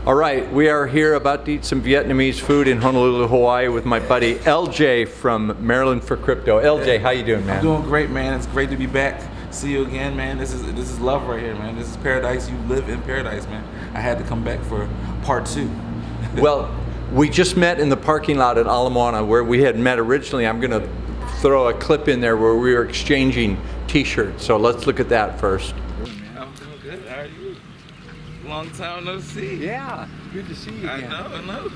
All right, we are here about to eat some Vietnamese food in Honolulu, Hawaii with my buddy LJ from Maryland for Crypto. LJ, how you doing, man? I'm doing great, man. It's great to be back. See you again, man. This is love right here, man. This is paradise. You live in paradise, man. I had to come back for part 2. Well, we just met in the parking lot at Ala Moana where we had met originally. I'm going to throw a clip in there where we were exchanging t-shirts. So let's look at that first. Man, I'm doing good. How are you? Long time no see. Yeah, good to see you again. I know.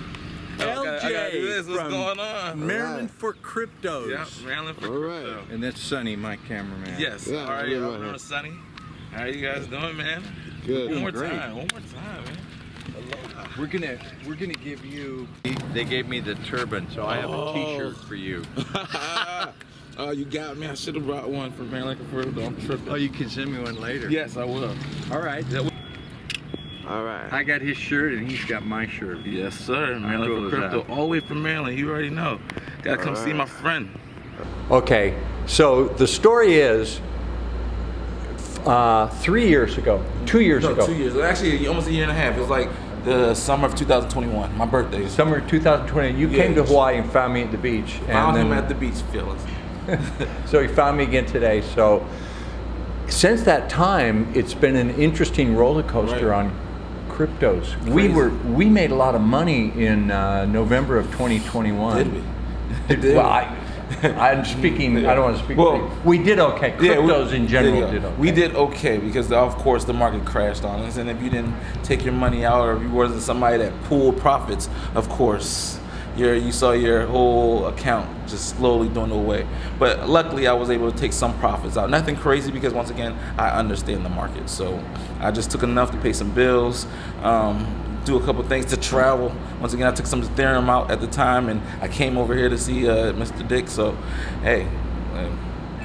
LJ I gotta do this. What's going on? Maryland for Cryptos. Yeah, Maryland for Crypto. And that's Sonny, my cameraman. Yes. Yeah, All right, yeah, y'all right. remember Sonny? How are you guys doing, man? Good. One more Great. time, man. Aloha. We're gonna give you. They gave me the turban, so I have a T-shirt for you. Oh, you got me. I should have brought one for Maryland for Crypto. I'm tripping. Oh, you can send me one later. Yes, I will. All right. All right. I got his shirt and he's got my shirt. Yes, sir. Maryland cool for is Crypto. that? All the way from Maryland. You already know. Gotta come see my friend. Okay, so the story is 3 years ago, 2 years ago. 2 years. Actually, almost a year and a half. It was like the summer of 2021. My birthday. Summer 2020, you came to Hawaii and found me at the beach. Found him at the beach, Phyllis. So he found me again today. So since that time, it's been an interesting roller coaster on cryptos. We made a lot of money in November of 2021. Did we? Did Well, I'm speaking. I don't want to speak. Well, we did okay. Cryptos in general did okay. We did okay because, of course, the market crashed on us, and if you didn't take your money out, or if you wasn't somebody that pooled profits, of course, you saw your whole account just slowly dwindle away. But luckily, I was able to take some profits out. Nothing crazy because, once again, I understand the market. So I just took enough to pay some bills, do a couple things to travel. Once again, I took some Ethereum out at the time, and I came over here to see Mr. Dick. So, hey,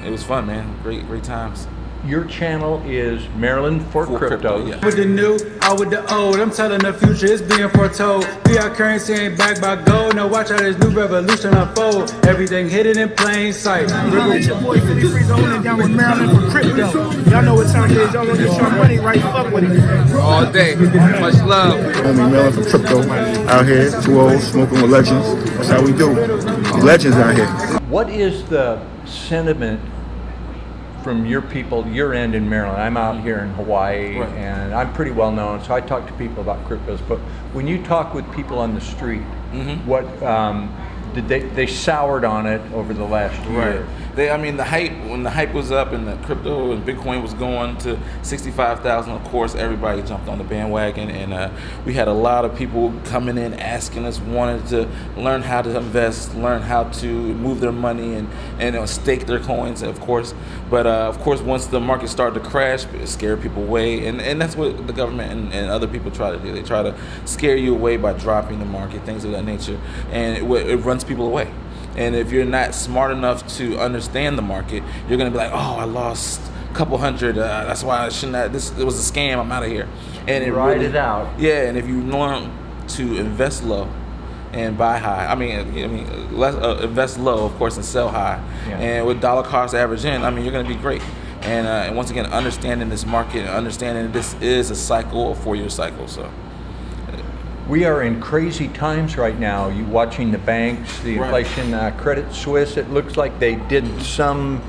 it was fun, man. Great times. Your channel is Maryland for Crypto. Yeah. With the new, out with the old. I'm telling the future, it's being foretold. Fiat currency ain't backed by gold. Now watch how this new revolution unfold. Everything hidden in plain sight. It's your boy 53 holding down with Maryland for Crypto. Y'all know what time it is. Y'all want to get your money right. Fuck with it. All day. Much love. Homie Maryland from Crypto out here, 2-0, smoking with legends. That's how we do. Legends out here. What is the sentiment from your people, your end in Maryland? I'm out here in Hawaii, and I'm pretty well known, so I talk to people about cryptos. But when you talk with people on the street, what did they soured on it over the last year? Right. When the hype was up and the crypto and Bitcoin was going to 65,000, of course, everybody jumped on the bandwagon, and we had a lot of people coming in asking us, wanted to learn how to invest, learn how to move their money and stake their coins, of course. But of course, once the market started to crash, it scared people away, and that's what the government and other people try to do. They try to scare you away by dropping the market, things of that nature, and it runs people away. And if you're not smart enough to understand the market, you're gonna be like, oh, I lost a couple hundred. That's why I shouldn't have. It was a scam. I'm out of here. And Ride it out. Yeah, and if you learn to invest low and buy high, invest low, of course, and sell high. Yeah. And with dollar cost average in, you're gonna be great. And once again, understanding this market, understanding this is a cycle, a 4-year cycle. So. We are in crazy times right now. You watching the banks, the inflation, Credit Suisse. It looks like they did some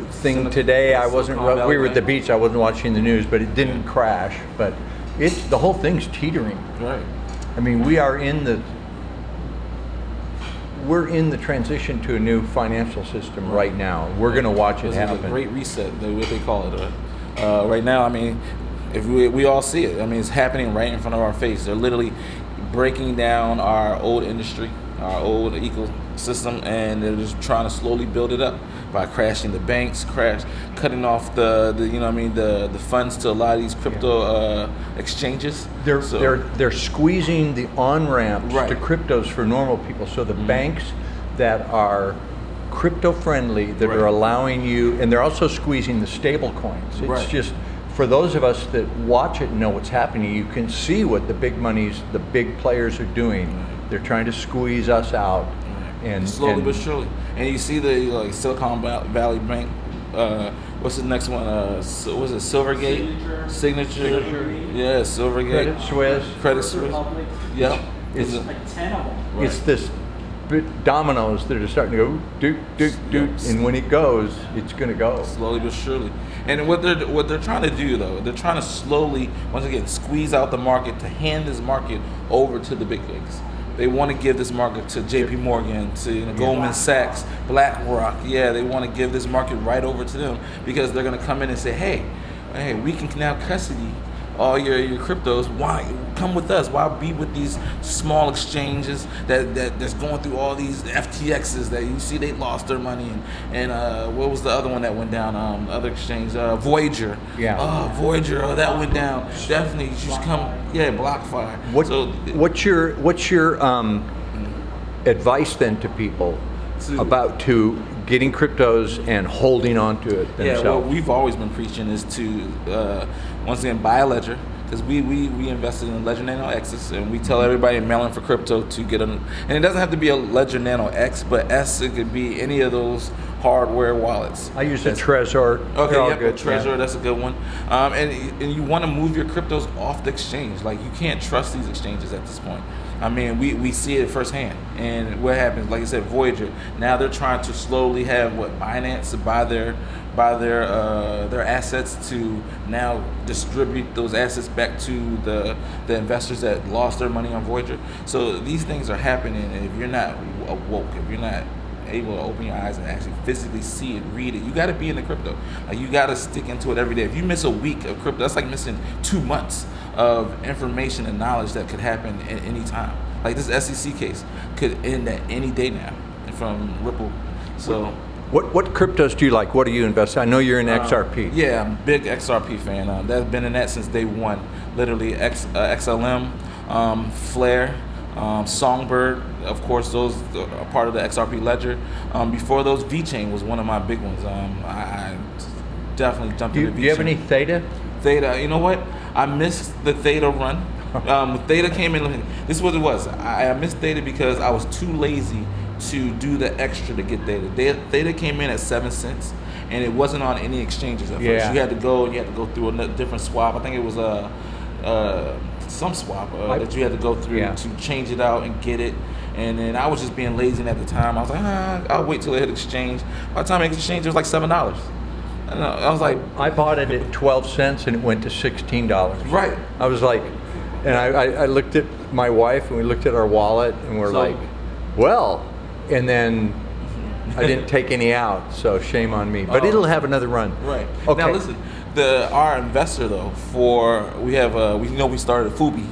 thing today. I wasn't. We were at the beach. I wasn't watching the news, but it didn't crash. But the whole thing's teetering. Right. I mean, we're in the transition to a new financial system right now. We're going to watch it This happen. is a great reset, what they call it. Right now, if we all see it. It's happening right in front of our face. They're literally breaking down our old industry, our old ecosystem, and they're just trying to slowly build it up by crashing the banks, cutting off the funds to a lot of these crypto exchanges. They're squeezing the on-ramps to cryptos for normal people. So the banks that are crypto friendly, that are allowing you, and they're also squeezing the stable coins. It's just, for those of us that watch it and know what's happening, you can see what the big players are doing. They're trying to squeeze us out, and slowly but surely. And you see the Silicon Valley Bank What's the next one? Was it Silvergate? Signature. Yeah, Silvergate. Credit Suisse. Yeah. It's like 10 of them. Right. It's this dominoes that are starting to go doot doot doot, and when it goes, it's going to go slowly but surely. And what they're trying to do though, they're trying to slowly, once again, squeeze out the market to hand this market over to the big wigs. They want to give this market to J.P. Morgan, to Goldman Sachs, BlackRock. Yeah, they want to give this market right over to them because they're going to come in and say, hey, we can now custody all your cryptos. Why come with us? Why be with these small exchanges that's going through all these FTXs that you see they lost their money and what was the other one that went down? Other exchange, Voyager. Yeah. Voyager, that went down. Definitely, you should come. Yeah, BlockFi. What's your advice then to people about getting cryptos and holding on to it themselves? Yeah, what we've always been preaching is to once again buy a ledger, because we invested in Ledger Nano X's, and we tell everybody in Maryland for Crypto to get and it doesn't have to be a Ledger Nano X, but S, it could be any of those hardware wallets. I use the Trezor. Okay, yeah, Trezor, that's a good one. And you want to move your cryptos off the exchange. Like, you can't trust these exchanges at this point. I mean, we see it firsthand. And what happens, like I said, Voyager, now they're trying to slowly have Binance to buy their assets to now distribute those assets back to the investors that lost their money on Voyager. So these things are happening, and if you're not awoke, if you're not able to open your eyes and actually physically see it, read it, you got to be in the crypto. Like, you got to stick into it every day. If you miss a week of crypto, that's like missing 2 months of information and knowledge that could happen at any time. Like, this SEC case could end at any day now from Ripple. So what cryptos do you like? What do you invest in? I know you're in XRP. Yeah, I'm a big XRP fan. That's been in that since day one. Literally XLM, Flare, Songbird, of course, those are part of the XRP ledger. Before those, VeChain was one of my big ones. I definitely jumped into VeChain. Do you have any Theta? Theta, you know what? I missed the Theta run. When Theta came in, this is what it was. I missed Theta because I was too lazy to do the extra to get Theta. Theta came in at 7 cents, and it wasn't on any exchanges at first. You had to go through a different swap. I think it was some swap that you had to go through to change it out and get it. And then I was just being lazy at the time. I was like, I'll wait till it hit exchange. By the time it exchanged, it was like $7. I was like, I bought it at 12 cents and it went to $16. Right. I was like, and I looked at my wife and we looked at our wallet and we're like, well, and then I didn't take any out, so shame on me. But it'll have another run. Right. Okay. Now listen, our investor though, we started Foobee,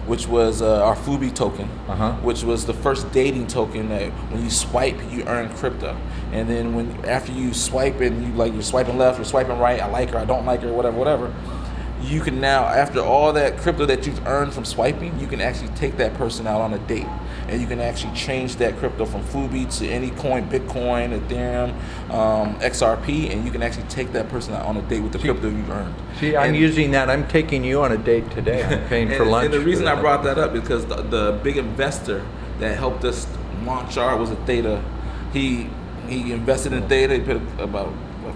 which was our Foobee token, which was the first dating token that when you swipe, you earn crypto. And then after you swipe and you're swiping left, you're swiping right, I like her, I don't like her, whatever, you can now, after all that crypto that you've earned from swiping, you can actually take that person out on a date. And you can actually change that crypto from Foobee to any coin, Bitcoin, Ethereum, XRP, and you can actually take that person out on a date with the crypto you've earned. See, I'm using that. I'm taking you on a date today. I'm paying for lunch. And the reason I brought that up is because the big investor that helped us launch was a Theta. He invested in Theta. He put about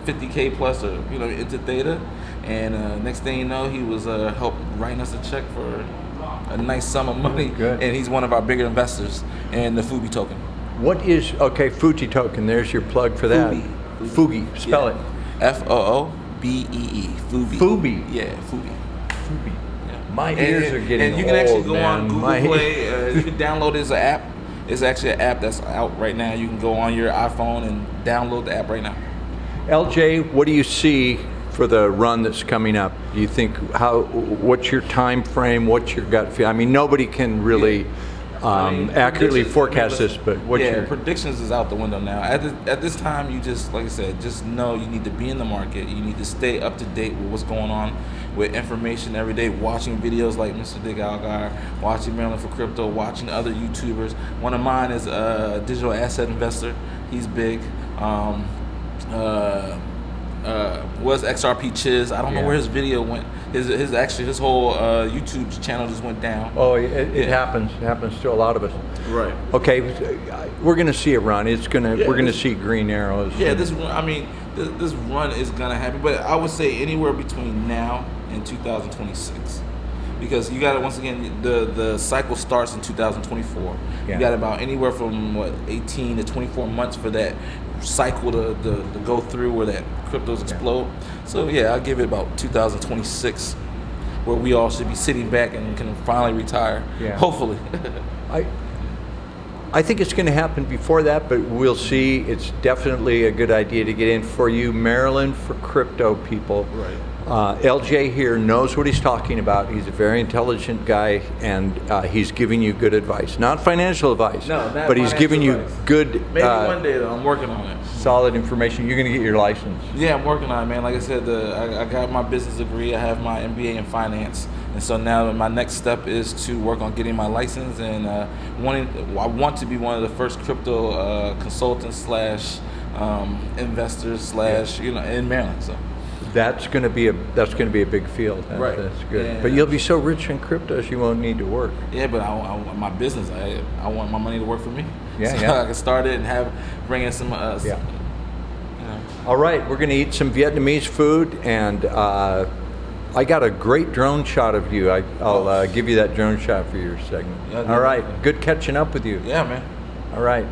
$50K plus into Theta. And next thing you know, he was helped writing us a check for a nice sum of money. Good. And he's one of our bigger investors in the Foobee token. What is, Fuji token, there's your plug for that. Foobee, spell it. Foobee. Foobee. Foobee. Yeah, Foobee. Foobee. Yeah. My ears are getting old, and you can actually go man. on Google Play. You can download this app. It's actually an app that's out right now. You can go on your iPhone and download the app right now. LJ, what do you see for the run that's coming up? Do you think, what's your time frame? What's your gut feel? I mean, nobody can really accurately forecast this, but what's your... predictions is out the window now. At this time, you just, like I said, just know you need to be in the market. You need to stay up to date with what's going on with information every day, watching videos like Mr. Dick Allgire, watching Maryland for Crypto, watching other YouTubers. One of mine is a digital asset investor. He's big. was XRP Chiz. I don't know Yeah. where his video went. His whole YouTube channel just went down. Oh, it happens. It happens to a lot of us. Right. Okay, we're going to see a run. We're going to see green arrows. Yeah, this run is gonna happen, but I would say anywhere between now and 2026, because you got to, once again, the cycle starts in 2024. Yeah. You got about anywhere from 18 to 24 months for that cycle to go through where that cryptos explode. So yeah, I'll give it about 2026, where we all should be sitting back and can finally retire. Yeah. Hopefully. I think it's going to happen before that, but we'll see. It's definitely a good idea to get in for you, Maryland, for crypto people. Right. LJ here knows what he's talking about. He's a very intelligent guy, and he's giving you good advice. Not financial advice, No, not but he's giving you financial advice. good, Maybe one day though. I'm working on it. solid information. You're going to get your license. Yeah, I'm working on it, man. Like I said, I got my business degree. I have my MBA in finance, and so now my next step is to work on getting my license. And I want to be one of the first crypto consultants slash investors slash in Maryland. So That's going to be a big field. Right. That's good. Yeah. But you'll be so rich in cryptos, you won't need to work. yeah, but my business, I want my money to work for me. Yeah, so yeah. I can start it and bring in some. Yeah. All right, we're going to eat some Vietnamese food, and I got a great drone shot of you. I'll give you that drone shot for your segment. Yeah, All right, good catching up with you. Yeah, man. All right.